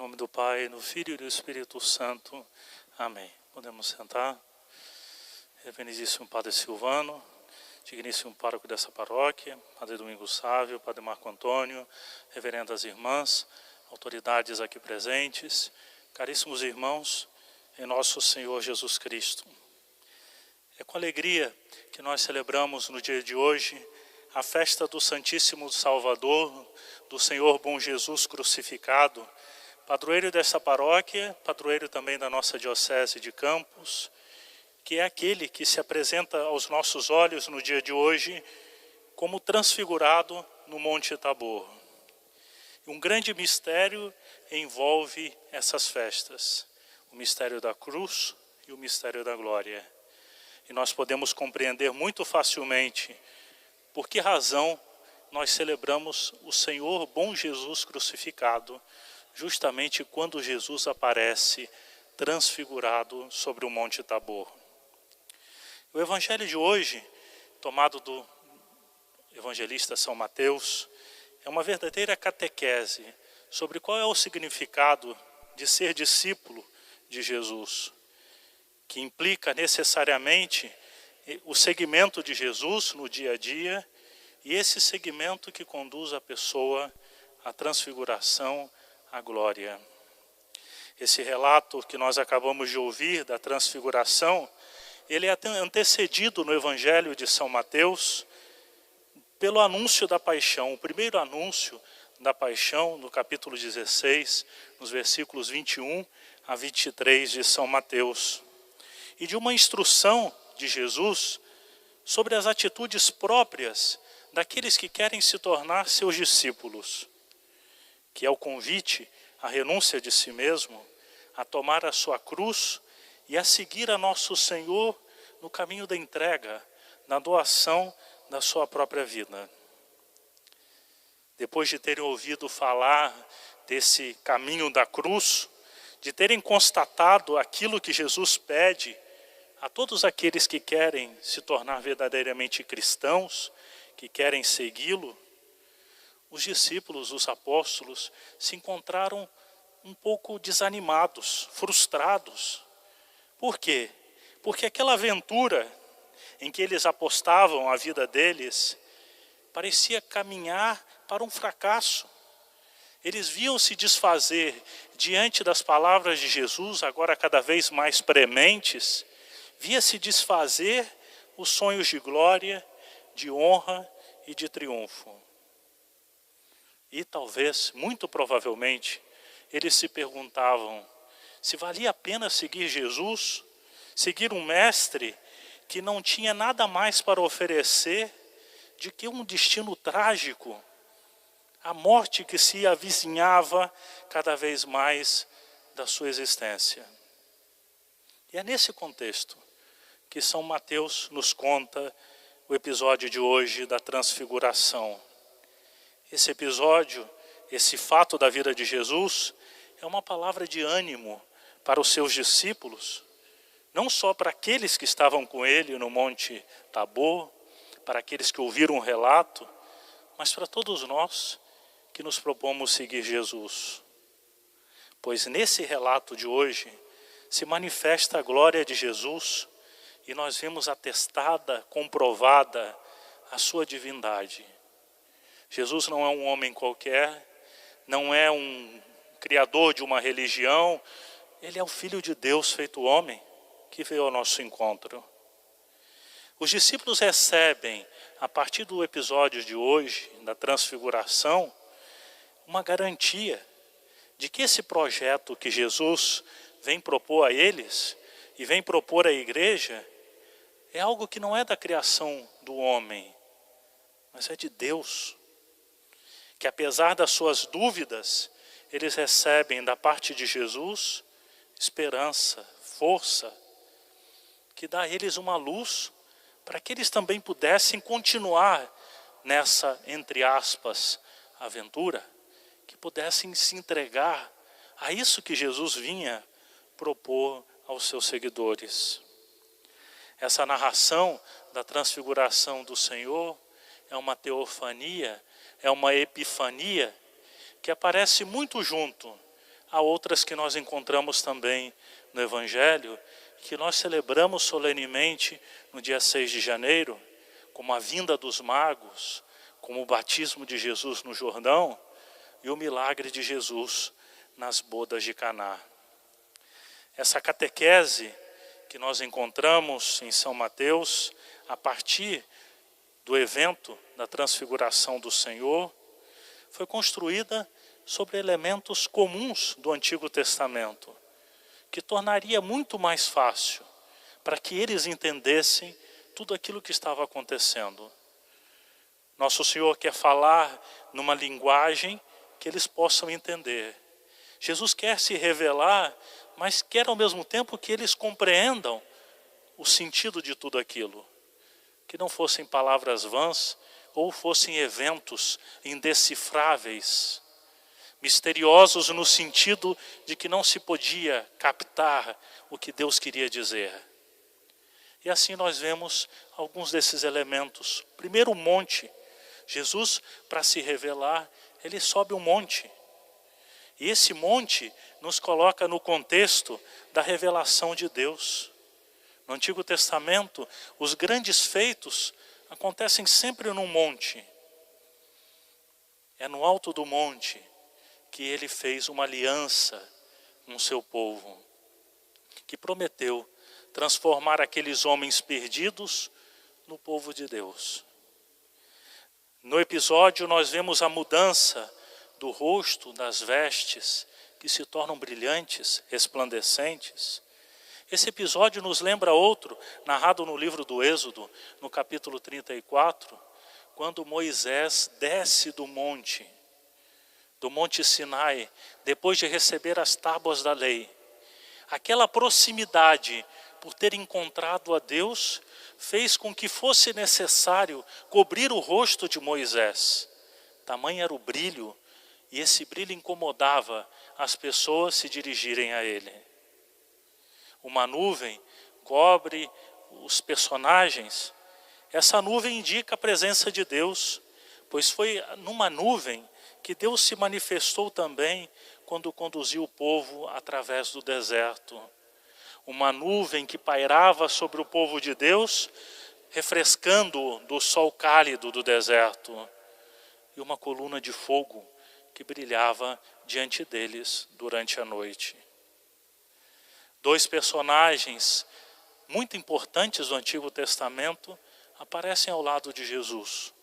nome do Pai, do Filho e do Espírito Santo. Amém. Podemos sentar. Reverendíssimo Padre Silvano, digníssimo pároco dessa paróquia, Padre Domingos Sávio, Padre Marco Antônio, reverendas irmãs, autoridades aqui presentes, caríssimos irmãos, em nosso Senhor Jesus Cristo. É com alegria que nós celebramos no dia de hoje a festa do Santíssimo Salvador, do Senhor Bom Jesus crucificado, padroeiro desta paróquia, padroeiro também da nossa diocese de Campos, que é aquele que se apresenta aos nossos olhos no dia de hoje como transfigurado no Monte Tabor. Um grande mistério envolve essas festas, o mistério da cruz e o mistério da glória. E nós podemos compreender muito facilmente por que razão nós celebramos o Senhor Bom Jesus crucificado, justamente quando Jesus aparece transfigurado sobre o Monte Tabor. O evangelho de hoje, tomado do evangelista São Mateus, é uma verdadeira catequese sobre qual é o significado de ser discípulo de Jesus, que implica necessariamente o seguimento de Jesus no dia a dia, e esse seguimento que conduz a pessoa à transfiguração, à glória. Esse relato que nós acabamos de ouvir da transfiguração, ele é antecedido no Evangelho de São Mateus pelo anúncio da paixão. O primeiro anúncio da paixão, no capítulo 16, nos versículos 21 a 23 de São Mateus. E de uma instrução de Jesus sobre as atitudes próprias daqueles que querem se tornar seus discípulos, que é o convite à renúncia de si mesmo, a tomar a sua cruz e a seguir a nosso Senhor no caminho da entrega, na doação da sua própria vida. Depois de terem ouvido falar desse caminho da cruz, de terem constatado aquilo que Jesus pede a todos aqueles que querem se tornar verdadeiramente cristãos, que querem segui-lo, os discípulos, os apóstolos, se encontraram um pouco desanimados, frustrados. Por quê? Porque aquela aventura em que eles apostavam a vida deles parecia caminhar para um fracasso. Eles viam se desfazer diante das palavras de Jesus, agora cada vez mais prementes, via-se desfazer os sonhos de glória, de honra e de triunfo. E talvez, muito provavelmente, eles se perguntavam se valia a pena seguir Jesus, seguir um mestre que não tinha nada mais para oferecer de que um destino trágico, a morte que se avizinhava cada vez mais da sua existência. E é nesse contexto que São Mateus nos conta o episódio de hoje da transfiguração. Esse episódio, esse fato da vida de Jesus, é uma palavra de ânimo para os seus discípulos, não só para aqueles que estavam com ele no Monte Tabor, para aqueles que ouviram o relato, mas para todos nós que nos propomos seguir Jesus. Pois nesse relato de hoje se manifesta a glória de Jesus e nós vemos atestada, comprovada a sua divindade. Jesus não é um homem qualquer, não é um criador de uma religião, ele é o Filho de Deus feito homem, que veio ao nosso encontro. Os discípulos recebem, a partir do episódio de hoje, da transfiguração, uma garantia de que esse projeto que Jesus vem propor a eles e vem propor à igreja é algo que não é da criação do homem, mas é de Deus. Que apesar das suas dúvidas, eles recebem da parte de Jesus esperança, força, que dá a eles uma luz para que eles também pudessem continuar nessa, entre aspas, aventura, que pudessem se entregar a isso que Jesus vinha propor aos seus seguidores. Essa narração da transfiguração do Senhor é uma teofania, é uma epifania que aparece muito junto há outras que nós encontramos também no Evangelho, que nós celebramos solenemente no dia 6 de janeiro, como a vinda dos magos, como o batismo de Jesus no Jordão e o milagre de Jesus nas bodas de Caná. Essa catequese que nós encontramos em São Mateus, a partir do evento da transfiguração do Senhor, foi construída sobre elementos comuns do Antigo Testamento, que tornaria muito mais fácil para que eles entendessem tudo aquilo que estava acontecendo. Nosso Senhor quer falar numa linguagem que eles possam entender. Jesus quer se revelar, mas quer ao mesmo tempo que eles compreendam o sentido de tudo aquilo. Que não fossem palavras vãs ou fossem eventos indecifráveis, misteriosos no sentido de que não se podia captar o que Deus queria dizer. E assim nós vemos alguns desses elementos. Primeiro, o monte. Jesus, para se revelar, ele sobe um monte. E esse monte nos coloca no contexto da revelação de Deus. No Antigo Testamento, os grandes feitos acontecem sempre num monte. É no alto do monte que ele fez uma aliança com seu povo, que prometeu transformar aqueles homens perdidos no povo de Deus. No episódio nós vemos a mudança do rosto, das vestes, que se tornam brilhantes, resplandecentes. Esse episódio nos lembra outro, narrado no livro do Êxodo, no capítulo 34, quando Moisés desce do Monte Sinai, depois de receber as tábuas da lei. Aquela proximidade, por ter encontrado a Deus, fez com que fosse necessário cobrir o rosto de Moisés. Tamanho era o brilho, e esse brilho incomodava as pessoas se dirigirem a ele. Uma nuvem cobre os personagens. Essa nuvem indica a presença de Deus, pois foi numa nuvem que Deus se manifestou também quando conduziu o povo através do deserto. Uma nuvem que pairava sobre o povo de Deus, refrescando do sol cálido do deserto. E uma coluna de fogo que brilhava diante deles durante a noite. Dois personagens muito importantes do Antigo Testamento aparecem ao lado de Jesus: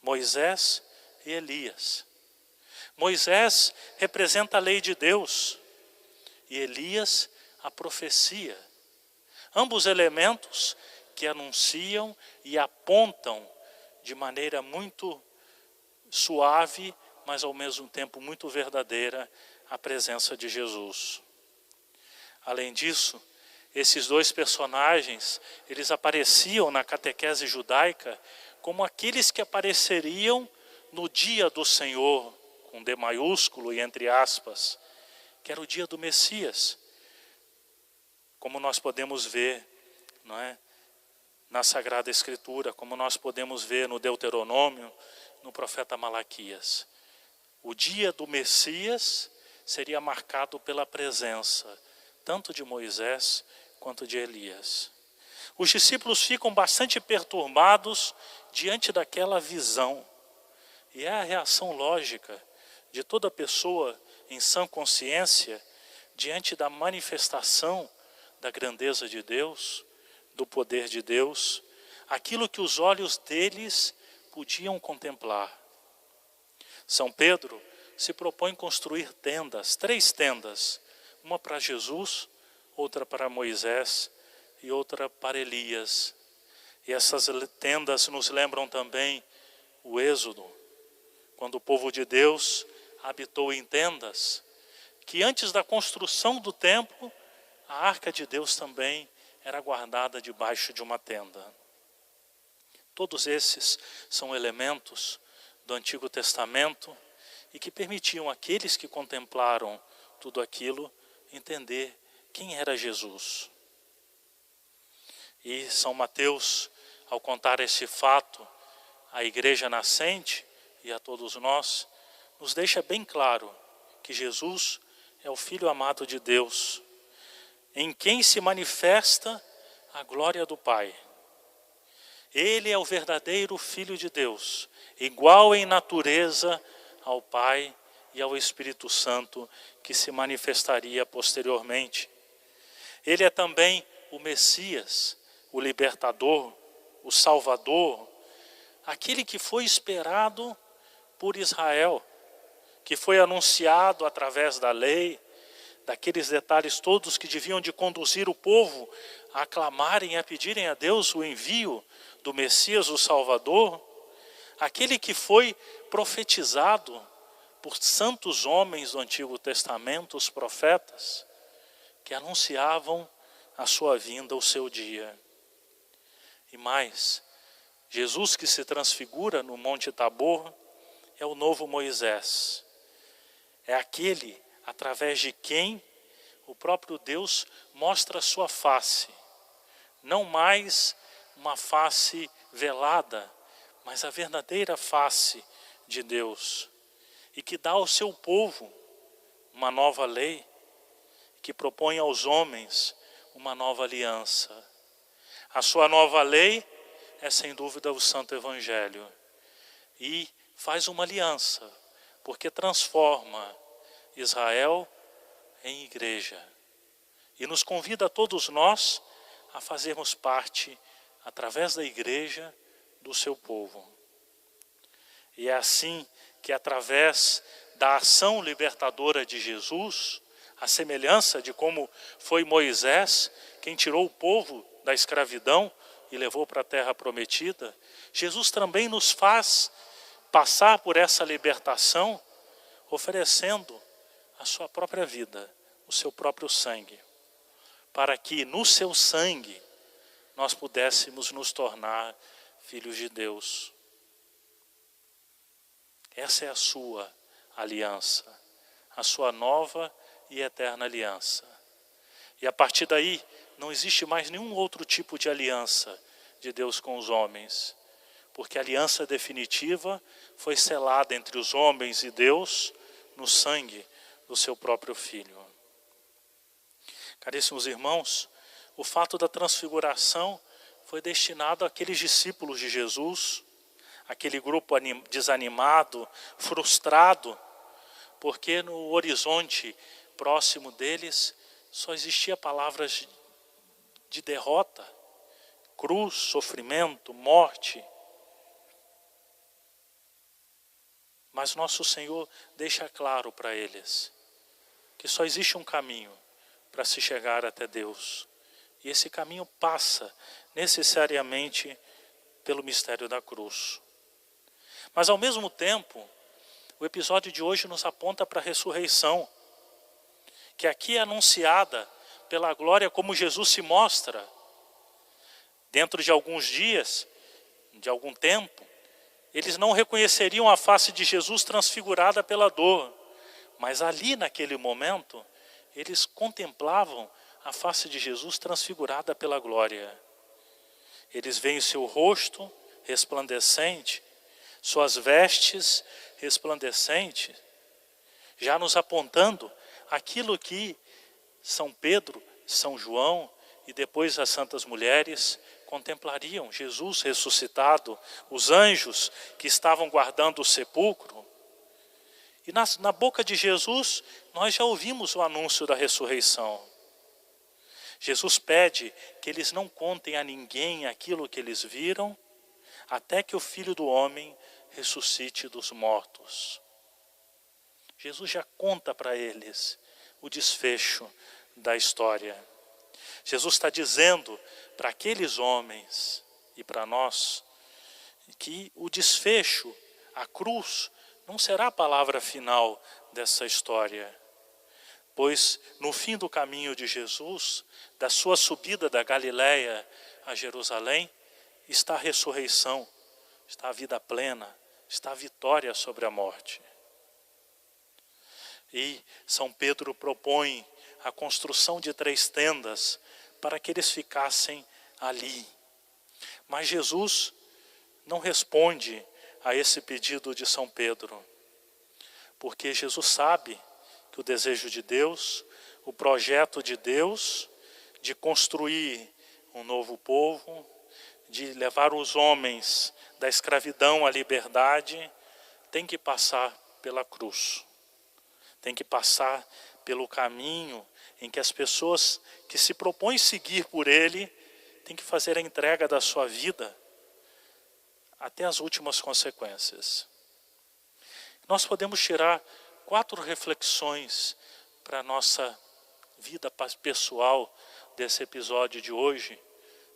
Moisés e Elias. Moisés representa a lei de Deus e Elias a profecia. Ambos elementos que anunciam e apontam de maneira muito suave, mas ao mesmo tempo muito verdadeira, a presença de Jesus. Além disso, esses dois personagens, eles apareciam na catequese judaica como aqueles que apareceriam no dia do Senhor, com D maiúsculo e entre aspas, que era o dia do Messias. Como nós podemos ver, não é, na Sagrada Escritura, como nós podemos ver no Deuteronômio, no profeta Malaquias. O dia do Messias seria marcado pela presença tanto de Moisés quanto de Elias. Os discípulos ficam bastante perturbados diante daquela visão. E é a reação lógica de toda pessoa em sã consciência diante da manifestação da grandeza de Deus, do poder de Deus, aquilo que os olhos deles podiam contemplar. São Pedro se propõe construir tendas, 3 tendas, uma para Jesus, outra para Moisés e outra para Elias. E essas tendas nos lembram também o Êxodo, quando o povo de Deus habitou em tendas, que antes da construção do templo, a arca de Deus também era guardada debaixo de uma tenda. Todos esses são elementos do Antigo Testamento e que permitiam àqueles que contemplaram tudo aquilo entender quem era Jesus. E São Mateus, ao contar esse fato à igreja nascente e a todos nós, nos deixa bem claro que Jesus é o Filho amado de Deus, em quem se manifesta a glória do Pai. Ele é o verdadeiro Filho de Deus, igual em natureza ao Pai e ao Espírito Santo, que se manifestaria posteriormente. Ele é também o Messias, o Libertador, o Salvador, aquele que foi esperado por Israel, que foi anunciado através da lei, daqueles detalhes todos que deviam de conduzir o povo a aclamarem e a pedirem a Deus o envio do Messias, o Salvador, aquele que foi profetizado por santos homens do Antigo Testamento, os profetas, que anunciavam a sua vinda, o seu dia. E mais, Jesus que se transfigura no Monte Tabor é o novo Moisés. É aquele através de quem o próprio Deus mostra a sua face. Não mais uma face velada, mas a verdadeira face de Deus. E que dá ao seu povo uma nova lei, que propõe aos homens uma nova aliança. A sua nova lei é sem dúvida o Santo Evangelho. E faz uma aliança, porque transforma Israel em igreja. E nos convida a todos nós a fazermos parte, através da igreja, do seu povo. E é assim que através da ação libertadora de Jesus, a semelhança de como foi Moisés, quem tirou o povo da escravidão e levou para a terra prometida, Jesus também nos faz passar por essa libertação, oferecendo a sua própria vida, o seu próprio sangue, para que no seu sangue nós pudéssemos nos tornar filhos de Deus. Essa é a sua aliança, a sua nova e eterna aliança. E a partir daí, não existe mais nenhum outro tipo de aliança de Deus com os homens, porque a aliança definitiva foi selada entre os homens e Deus no sangue do seu próprio Filho. Caríssimos irmãos, o fato da transfiguração foi destinado àqueles discípulos de Jesus, aquele grupo desanimado, frustrado, porque no horizonte próximo deles só existia palavras de derrota, cruz, sofrimento, morte. Mas nosso Senhor deixa claro para eles que só existe um caminho para se chegar até Deus. E esse caminho passa necessariamente pelo mistério da cruz. Mas ao mesmo tempo, o episódio de hoje nos aponta para a ressurreição, que aqui é anunciada pela glória como Jesus se mostra. Dentro de alguns dias, de algum tempo, eles não reconheceriam a face de Jesus transfigurada pela dor, mas ali naquele momento, eles contemplavam a face de Jesus transfigurada pela glória. Eles veem o seu rosto resplandecente, suas vestes resplandecentes, já nos apontando aquilo que São Pedro, São João e depois as santas mulheres contemplariam: Jesus ressuscitado, os anjos que estavam guardando o sepulcro. E na boca de Jesus nós já ouvimos o anúncio da ressurreição. Jesus pede que eles não contem a ninguém aquilo que eles viram, até que o Filho do Homem ressuscite dos mortos. Jesus já conta para eles o desfecho da história. Jesus está dizendo para aqueles homens e para nós que o desfecho, a cruz, não será a palavra final dessa história. Pois no fim do caminho de Jesus, da sua subida da Galileia a Jerusalém, está a ressurreição, está a vida plena, está a vitória sobre a morte. E São Pedro propõe a construção de 3 tendas para que eles ficassem ali. Mas Jesus não responde a esse pedido de São Pedro, porque Jesus sabe que do desejo de Deus, o projeto de Deus de construir um novo povo, de levar os homens da escravidão à liberdade, tem que passar pela cruz. Tem que passar pelo caminho em que as pessoas que se propõem seguir por Ele têm que fazer a entrega da sua vida até as últimas consequências. Nós podemos tirar 4 reflexões para a nossa vida pessoal desse episódio de hoje,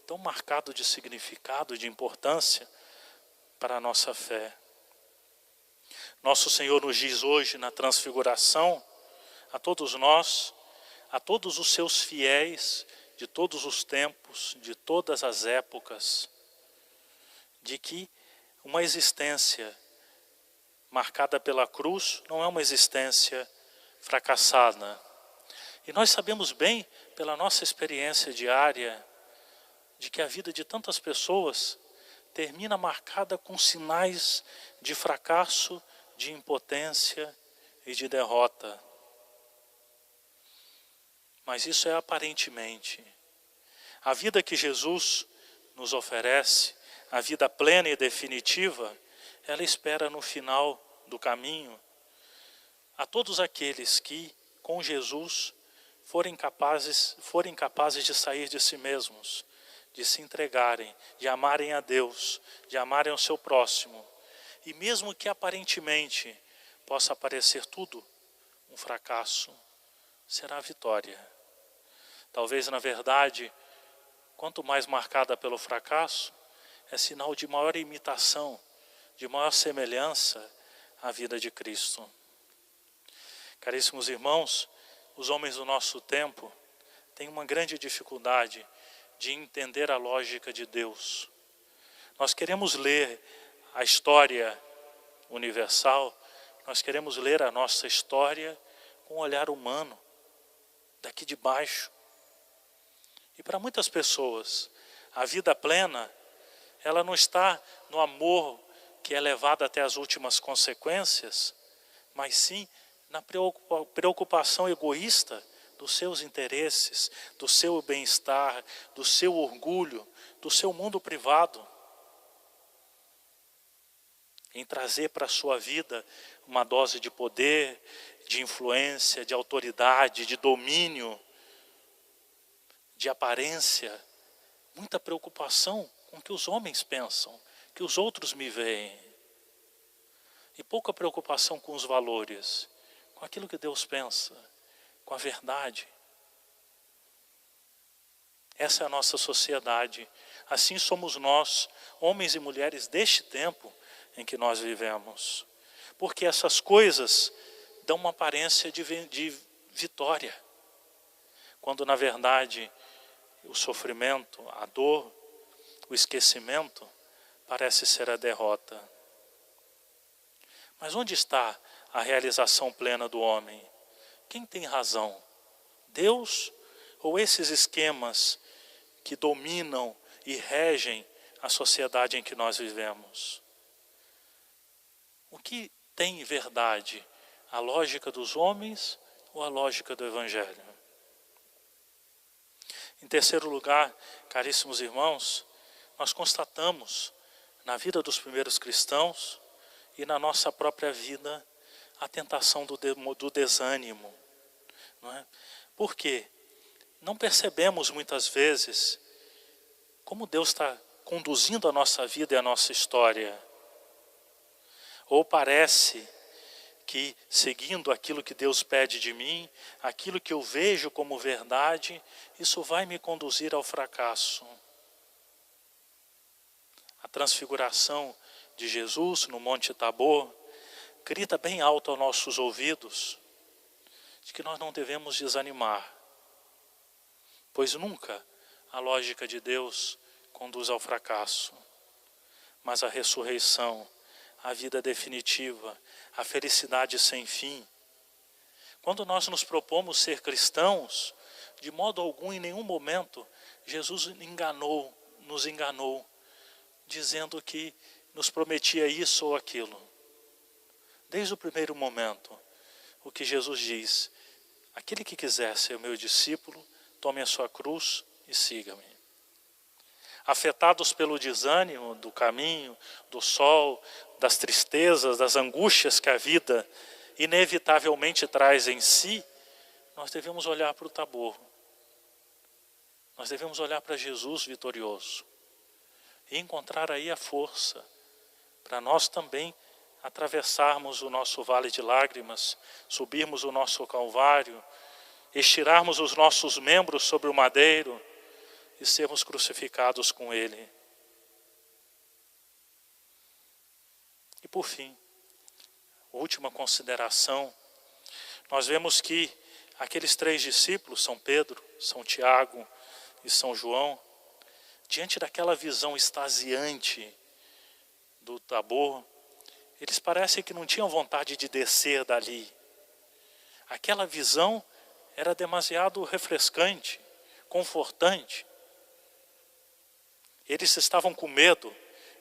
tão marcado de significado, de importância para a nossa fé. Nosso Senhor nos diz hoje na transfiguração, a todos nós, a todos os seus fiéis, de todos os tempos, de todas as épocas, de que uma existência marcada pela cruz não é uma existência fracassada. E nós sabemos bem, pela nossa experiência diária, de que a vida de tantas pessoas termina marcada com sinais de fracasso, de impotência e de derrota. Mas isso é aparentemente. A vida que Jesus nos oferece, a vida plena e definitiva, ela espera no final do caminho a todos aqueles que, com Jesus, forem capazes de sair de si mesmos, de se entregarem, de amarem a Deus, de amarem o seu próximo. E mesmo que aparentemente possa parecer tudo um fracasso, será a vitória. Talvez, na verdade, quanto mais marcada pelo fracasso, é sinal de maior imitação, de maior semelhança à vida de Cristo. Caríssimos irmãos, os homens do nosso tempo têm uma grande dificuldade de entender a lógica de Deus. Nós queremos ler a história universal, nós queremos ler a nossa história com um olhar humano, daqui de baixo. E para muitas pessoas, a vida plena, ela não está no amor que é levado até as últimas consequências, mas sim na preocupação egoísta dos seus interesses, do seu bem-estar, do seu orgulho, do seu mundo privado. Em trazer para a sua vida uma dose de poder, de influência, de autoridade, de domínio, de aparência, muita preocupação com o que os homens pensam, que os outros me veem. E pouca preocupação com os valores, com aquilo que Deus pensa, com a verdade. Essa é a nossa sociedade. Assim somos nós, homens e mulheres deste tempo em que nós vivemos. Porque essas coisas dão uma aparência de vitória, quando na verdade o sofrimento, a dor, o esquecimento parece ser a derrota. Mas onde está a realização plena do homem? Quem tem razão? Deus ou esses esquemas que dominam e regem a sociedade em que nós vivemos? O que tem verdade? A lógica dos homens ou a lógica do Evangelho? Em terceiro lugar, caríssimos irmãos, nós constatamos na vida dos primeiros cristãos e na nossa própria vida a tentação do desânimo. Não é? Por quê? Não percebemos muitas vezes como Deus está conduzindo a nossa vida e a nossa história. Ou parece que seguindo aquilo que Deus pede de mim, aquilo que eu vejo como verdade, isso vai me conduzir ao fracasso. A transfiguração de Jesus no Monte Tabor grita bem alto aos nossos ouvidos de que nós não devemos desanimar, pois nunca a lógica de Deus conduz ao fracasso, mas a ressurreição, a vida definitiva, a felicidade sem fim. Quando nós nos propomos ser cristãos, de modo algum, em nenhum momento, Jesus nos enganou, dizendo que nos prometia isso ou aquilo. Desde o primeiro momento, o que Jesus diz aquele que quiser ser meu discípulo, tome a sua cruz e siga-me. Afetados pelo desânimo do caminho, do sol, das tristezas, das angústias que a vida inevitavelmente traz em si, nós devemos olhar para o Tabor. Nós devemos olhar para Jesus vitorioso e encontrar aí a força para nós também atravessarmos o nosso vale de lágrimas, subirmos o nosso calvário, estirarmos os nossos membros sobre o madeiro e sermos crucificados com Ele. E por fim, última consideração, nós vemos que aqueles 3 discípulos, São Pedro, São Tiago e São João, diante daquela visão extasiante do Tabor, eles parecem que não tinham vontade de descer dali. Aquela visão era demasiado refrescante, confortante. Eles estavam com medo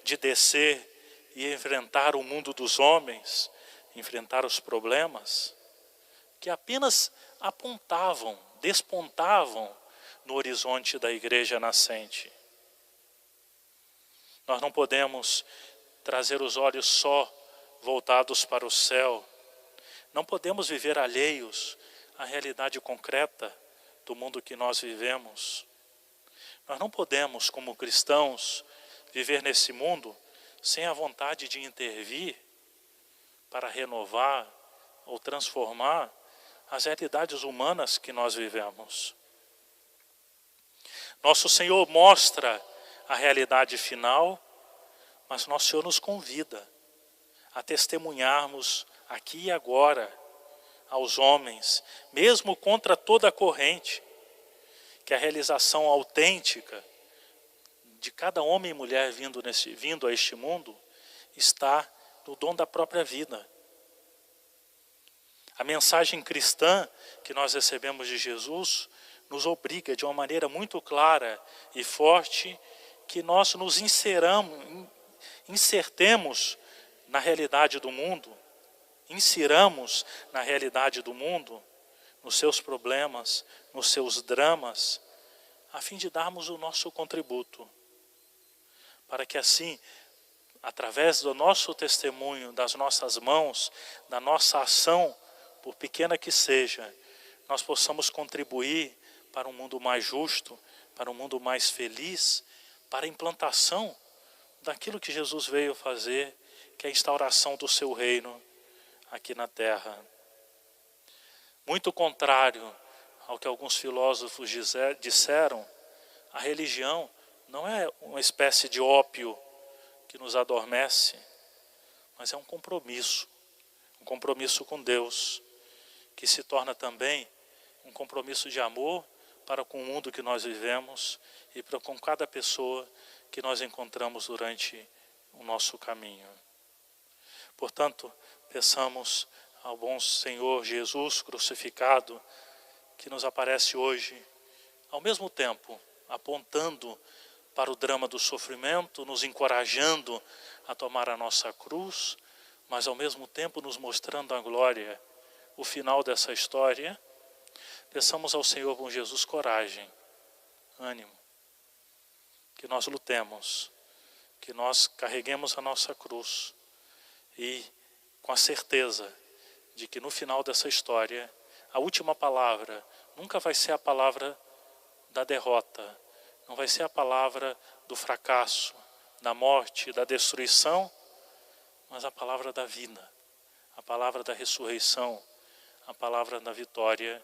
de descer e enfrentar o mundo dos homens, enfrentar os problemas, que apenas apontavam, despontavam no horizonte da igreja nascente. Nós não podemos trazer os olhos só voltados para o céu. Não podemos viver alheios à realidade concreta do mundo que nós vivemos. Nós não podemos, como cristãos, viver nesse mundo sem a vontade de intervir para renovar ou transformar as realidades humanas que nós vivemos. Nosso Senhor mostra a realidade final, mas nosso Senhor nos convida a testemunharmos aqui e agora aos homens, mesmo contra toda a corrente, que a realização autêntica de cada homem e mulher vindo a este mundo está no dom da própria vida. A mensagem cristã que nós recebemos de Jesus nos obriga de uma maneira muito clara e forte que nós nos insertemos na realidade do mundo, insiramos na realidade do mundo, nos seus problemas, nos seus dramas, a fim de darmos o nosso contributo, para que assim, através do nosso testemunho, das nossas mãos, da nossa ação, por pequena que seja, nós possamos contribuir para um mundo mais justo, para um mundo mais feliz, para a implantação daquilo que Jesus veio fazer, que é a instauração do seu reino aqui na terra. Muito contrário ao que alguns filósofos disseram, a religião não é uma espécie de ópio que nos adormece, mas é um compromisso com Deus, que se torna também um compromisso de amor para com o mundo que nós vivemos e para com cada pessoa que nós encontramos durante o nosso caminho. Portanto, peçamos ao bom Senhor Jesus crucificado, que nos aparece hoje, ao mesmo tempo apontando para o drama do sofrimento, nos encorajando a tomar a nossa cruz, mas ao mesmo tempo nos mostrando a glória, o final dessa história. Peçamos ao Senhor bom Jesus coragem, ânimo, que nós lutemos, que nós carreguemos a nossa cruz e com a certeza de que no final dessa história, a última palavra nunca vai ser a palavra da derrota, não vai ser a palavra do fracasso, da morte, da destruição, mas a palavra da vida, a palavra da ressurreição, a palavra da vitória,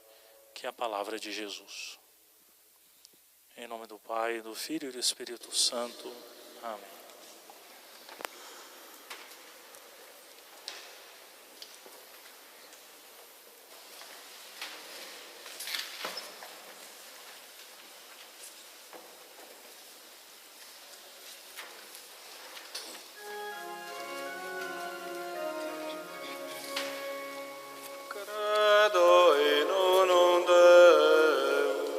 que é a palavra de Jesus. Em nome do Pai, do Filho e do Espírito Santo. Amém.